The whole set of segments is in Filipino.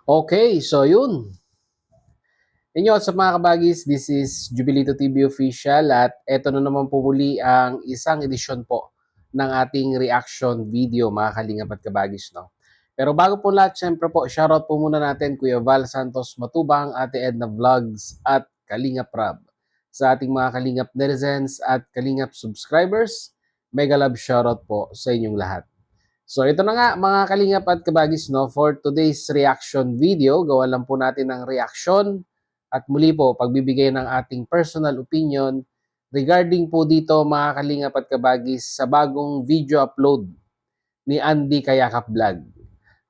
Okay, so yun. Inyo sa mga kabagis, this is Jubilito TV Official at eto na naman po muli ang isang edisyon po ng ating reaction video mga kalingap at kabagis. No? Pero bago po lahat, syempre po, shoutout po muna natin Kuya Val Santos Matubang, Ate Edna Vlogs at Kalingap Rab. Sa ating mga kalingap netizens at kalingap subscribers, mega love shoutout po sa inyong lahat. So ito na nga mga kalingap at kabagis, no, for today's reaction video, gawa lang po natin ng reaction at muli po pagbibigay ng ating personal opinion regarding po dito mga kalingap at kabagis sa bagong video upload ni Andy Kayakap Vlog.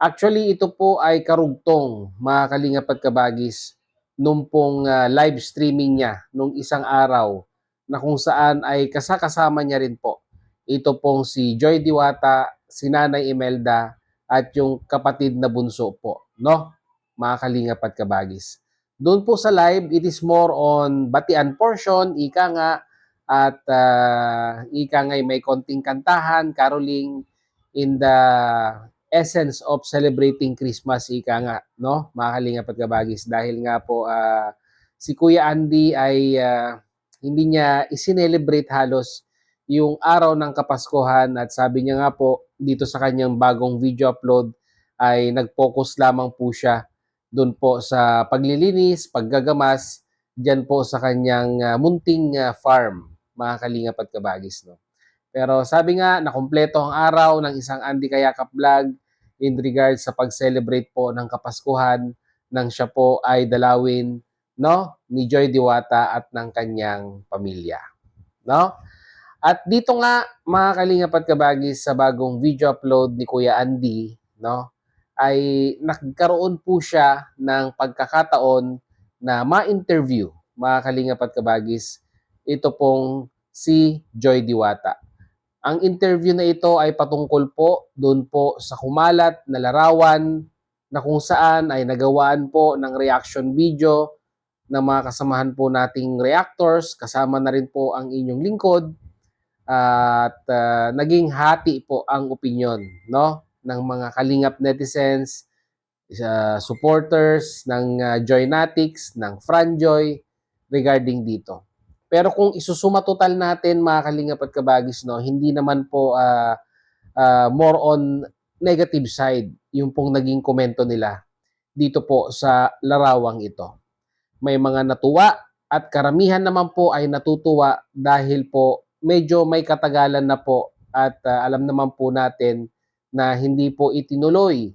Actually ito po ay karugtong mga kalingap at kabagis nung pong live streaming niya nung isang araw na kung saan ay kasakasama niya rin po ito pong si Joy Diwata, si Nanay Imelda at yung kapatid na bunso po, no? Mga kalingap at kabagis. Doon po sa live, it is more on batian portion, ika nga, at ika nga may konting kantahan, caroling in the essence of celebrating Christmas, ika nga, no? Mga kalingap at kabagis. Dahil nga po, si Kuya Andy ay hindi niya isinelebrate halos yung araw ng Kapaskuhan at sabi niya nga po dito sa kanyang bagong video upload ay nag-focus lamang po siya doon po sa paglilinis, paggagamas diyan po sa kanyang munting farm, mga kalingap at kabagis, no. Pero sabi nga nakumpleto ang araw ng isang Andy Kayakap Vlog in regards sa pag-celebrate po ng Kapaskuhan nang siya po ay dalawin, no, ni Joy Diwata at ng kanyang pamilya, no? At dito nga, mga kalingap at kabagis, sa bagong video upload ni Kuya Andy, no, ay nagkaroon po siya ng pagkakataon na ma-interview, mga kalingap at kabagis, ito pong si Joy Diwata. Ang interview na ito ay patungkol po doon po sa kumalat na larawan na kung saan ay nagawaan po ng reaction video ng mga kasamahan po nating reactors, kasama na rin po ang inyong lingkod, at naging hati po ang opinyon, no, ng mga kalingap netizens, supporters ng Joynatics, ng Franjoy regarding dito. Pero kung isusuma total natin mga kalingap at kabagis, no, hindi naman po more on negative side yung pong naging komento nila dito po sa larawang ito. May mga natuwa at karamihan naman po ay natutuwa dahil po medyo may katagalan na po at alam naman po natin na hindi po itinuloy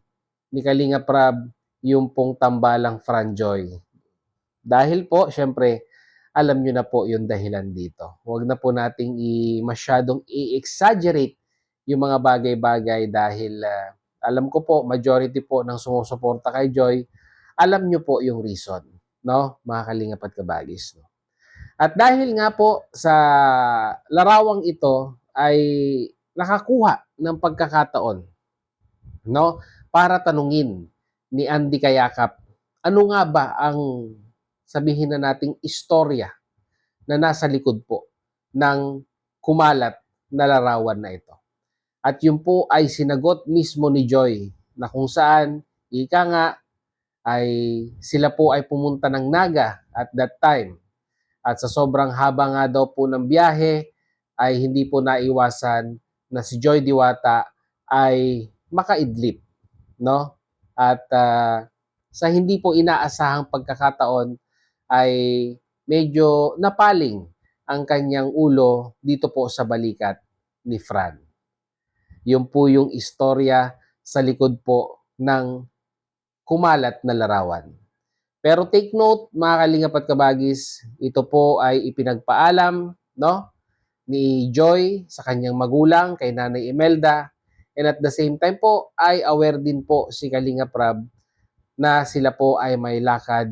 ni Kalinga Prab yung pong tambalang Franjoy. Dahil po, syempre, alam nyo na po yung dahilan dito. Huwag na po nating masyadong i-exaggerate yung mga bagay-bagay dahil alam ko po, majority po ng sumusuporta kay Joy, alam nyo po yung reason, no? Mga kalingap at kabagis. No? At dahil nga po sa larawang ito ay nakakuha ng pagkakataon, no, para tanungin ni Andy Kayakap, ano nga ba ang sabihin na nating istorya na nasa likod po ng kumalat na larawan na ito. At yun po ay sinagot mismo ni Joy na kung saan, ika nga, ay sila po ay pumunta ng Naga at that time. At sa sobrang haba nga daw po ng biyahe, ay hindi po naiwasan na si Joy Diwata ay makaidlip, no? At sa hindi po inaasahang pagkakataon ay medyo napaling ang kanyang ulo dito po sa balikat ni Fran. Yun po yung istorya sa likod po ng kumalat na larawan. Pero take note, mga kalingap at kabagis, ito po ay ipinagpaalam, no, ni Joy sa kanyang magulang, kay Nanay Imelda, and at the same time po ay aware din po si Kalingap Rab na sila po ay may lakad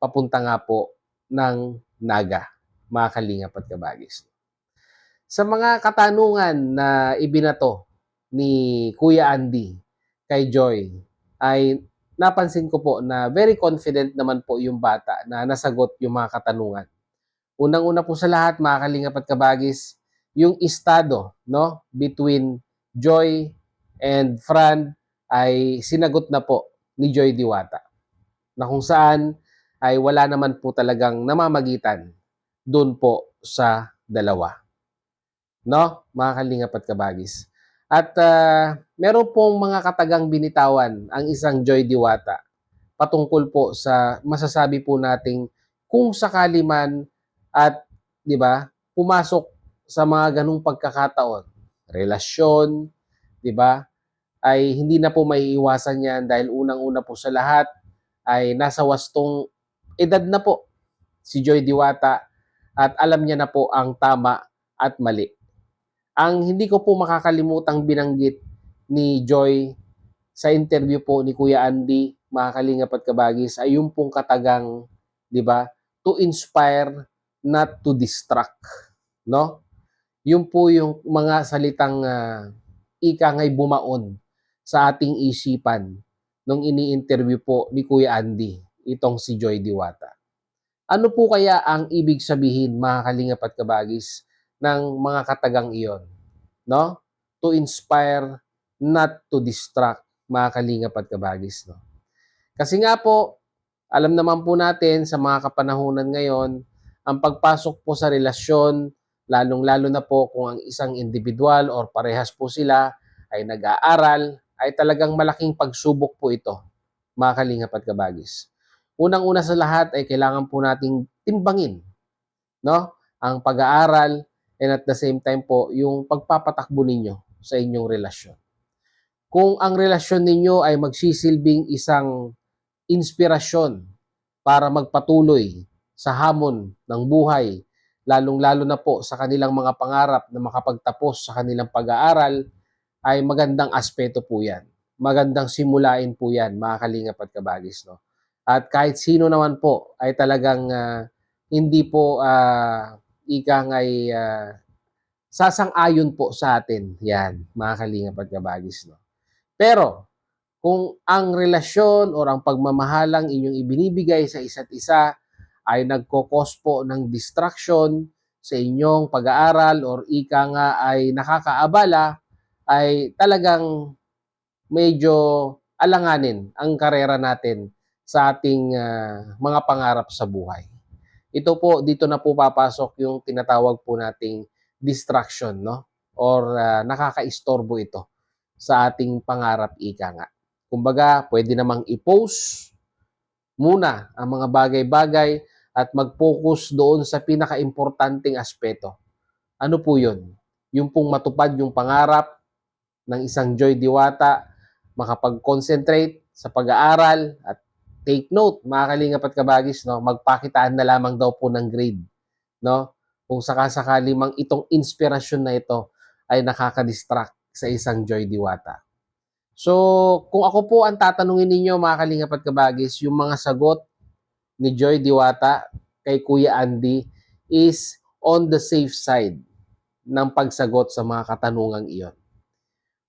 papunta nga po ng Naga, mga kalingap at kabagis. Sa mga katanungan na ibinato ni Kuya Andy kay Joy, ay napansin ko po na very confident naman po yung bata na nasagot yung mga katanungan. Unang-una po sa lahat, mga kalingap at kabagis, yung estado, no, between Joy and Fran ay sinagot na po ni Joy Diwata. na kung saan ay wala naman po talagang namamagitan doon po sa dalawa. No, mga kalingap at kabagis. At meron pong mga katagang binitawan ang isang Joy Diwata patungkol po sa masasabi po nating kung sakali man at 'di ba, pumasok sa mga ganung pagkakataon, relasyon, 'di ba, ay hindi na po maiiwasan 'yan dahil unang-una po sa lahat ay nasa wastong edad na po si Joy Diwata at alam niya na po ang tama at mali. Ang hindi ko po makakalimutang binanggit ni Joy sa interview po ni Kuya Andy, mga kalingap at kabagis, ay yung pong katagang, di ba, to inspire, not to distract. No? Yun po yung mga salitang ika nga'y bumaon sa ating isipan nung ini-interview po ni Kuya Andy, itong si Joy Diwata. Ano po kaya ang ibig sabihin, mga kalingap at kabagis, ng mga katagang iyon? No? To inspire, not to distract, mga kalingap at kabagis. No? Kasi nga po, alam naman po natin sa mga kapanahunan ngayon, ang pagpasok po sa relasyon, lalong-lalo na po kung ang isang individual or parehas po sila ay nag-aaral, ay talagang malaking pagsubok po ito, mga kalingap at kabagis. Unang-una sa lahat ay kailangan po nating timbangin, no? Ang pag-aaral and at the same time po yung pagpapatakbo ninyo sa inyong relasyon. Kung ang relasyon ninyo ay magsisilbing isang inspirasyon para magpatuloy sa hamon ng buhay, lalong-lalo na po sa kanilang mga pangarap na makapagtapos sa kanilang pag-aaral, ay magandang aspeto po yan. Magandang simulain po yan, mga kalingap at kabagis. No? At kahit sino naman po ay talagang hindi po ikang ay sasang-ayon po sa atin. Yan, mga kalingap at kabagis. No? Pero kung ang relasyon o ang pagmamahalang inyong ibinibigay sa isa't isa ay nagkokos po ng distraction sa inyong pag-aaral or ika nga ay nakakaabala, ay talagang medyo alanganin ang karera natin sa ating mga pangarap sa buhay. Ito po, dito na po papasok yung tinatawag po nating distraction, no? Or nakakaistorbo ito sa ating pangarap, ika nga. Kumbaga, pwede namang i-pause muna ang mga bagay-bagay at mag-focus doon sa pinaka-importanting aspeto. Ano po yun? Yung pong matupad yung pangarap ng isang Joy Diwata, makapag-concentrate sa pag-aaral at take note, mga kalingap at kabagis, no, magpakitaan na lamang daw po ng grade. No? Kung sakasakali mang itong inspirasyon na ito ay nakaka-distract sa isang Joy Diwata. So, kung ako po ang tatanungin ninyo, mga kalingap at kabagis, yung mga sagot ni Joy Diwata kay Kuya Andy is on the safe side ng pagsagot sa mga katanungang iyon.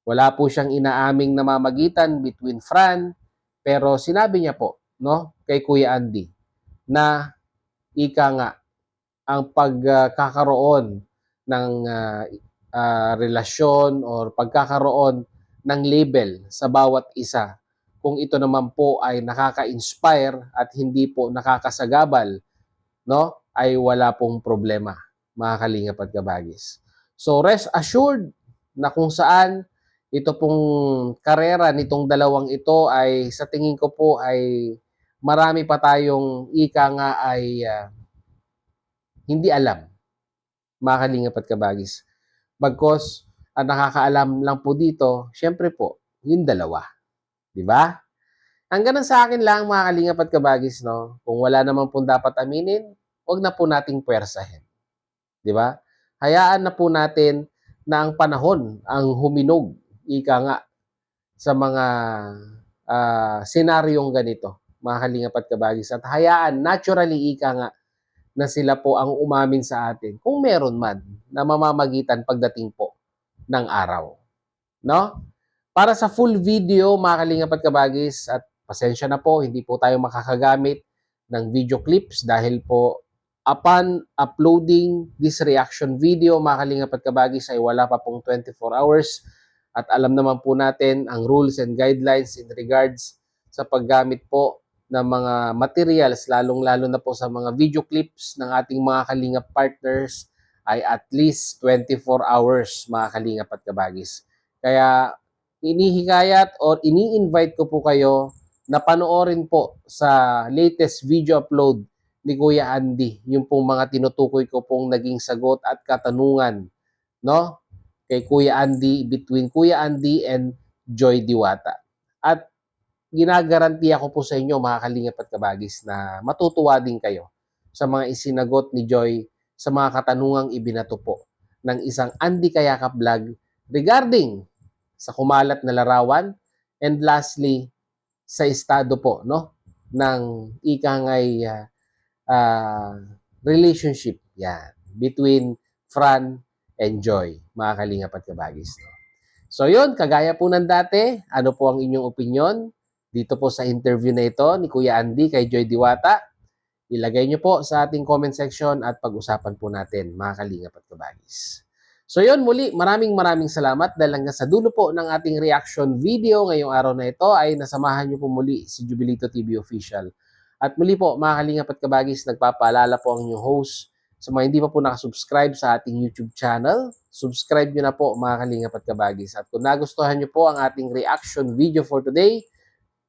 Wala po siyang inaaming namamagitan between Fran, pero sinabi niya po, no, kay Kuya Andy na ika nga ang pagkakaroon ng relasyon or pagkakaroon ng label sa bawat isa, kung ito naman po ay nakaka-inspire at hindi po nakakasagabal, no, ay wala pong problema, mga kalingap at kabagis. So rest assured na kung saan ito pong karera nitong dalawang ito ay sa tingin ko po ay marami pa tayong ika nga ay hindi alam, mga kalingap at kabagis. Bagkos, ang nakakaalam lang po dito, syempre po, yung dalawa. Di ba? Ang ganun sa akin lang, mga kalingap at kabagis, no? Kung wala naman po dapat aminin, wag na po nating puwersahin. Di ba? Hayaan na po natin na ang panahon ang huminog, ika nga, sa mga senaryong ganito, mga kalingap at kabagis. At hayaan, naturally, ika nga, na sila po ang umamin sa atin kung meron man na mamamagitan pagdating po ng araw. No? Para sa full video, mga kalingap at kabagis, at pasensya na po, hindi po tayo makakagamit ng video clips dahil po upon uploading this reaction video, mga kalingap at kabagis, ay wala pa pong 24 hours at alam naman po natin ang rules and guidelines in regards sa paggamit po na mga materials, lalong-lalo na po sa mga video clips ng ating mga Kalingap partners ay at least 24 hours, mga Kalingap at Kabagis. Kaya inihikayat or ini-invite ko po kayo na panoorin po sa latest video upload ni Kuya Andy, yung pong mga tinutukoy ko pong naging sagot at katanungan, no? Kay Kuya Andy, between Kuya Andy and Joy Diwata. At ginagarantiya ko po sa inyo, mga Kalingap at Kabagis, na matutuwa din kayo sa mga isinagot ni Joy sa mga katanungang ibinato po ng isang Andy Kayakap vlog regarding sa kumalat na larawan, and lastly sa estado po, no, ng ikangay relationship yan between Fran and Joy, mga Kalingap at Kabagis, no? So yun, kagaya po ng dati, ano po ang inyong opinion dito po sa interview na ito ni Kuya Andy kay Joy Diwata? Ilagay nyo po sa ating comment section at pag-usapan po natin, mga Kalingap at Kabagis. So yun, muli, maraming salamat dahil hanggang sa dulo po ng ating reaction video ngayong araw na ito ay nasamahan nyo po muli si Jubilito TV Official. At muli po, mga Kalingap at Kabagis, nagpapaalala po ang inyong host sa mga hindi pa po nakasubscribe sa ating YouTube channel. Subscribe nyo na po, mga Kalingap at Kabagis. At kung nagustuhan nyo po ang ating reaction video for today,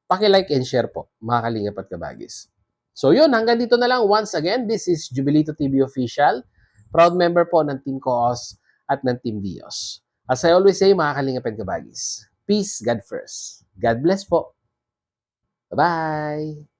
paki-like and share po, mga Kalingap at Kabagis. So yun, hanggang dito na lang. Once again, this is Jubilito TV Official, proud member po ng Team Coos at ng Team Vios. As I always say, mga Kalingap and Kabagis, peace, God first. God bless po. Bye-bye!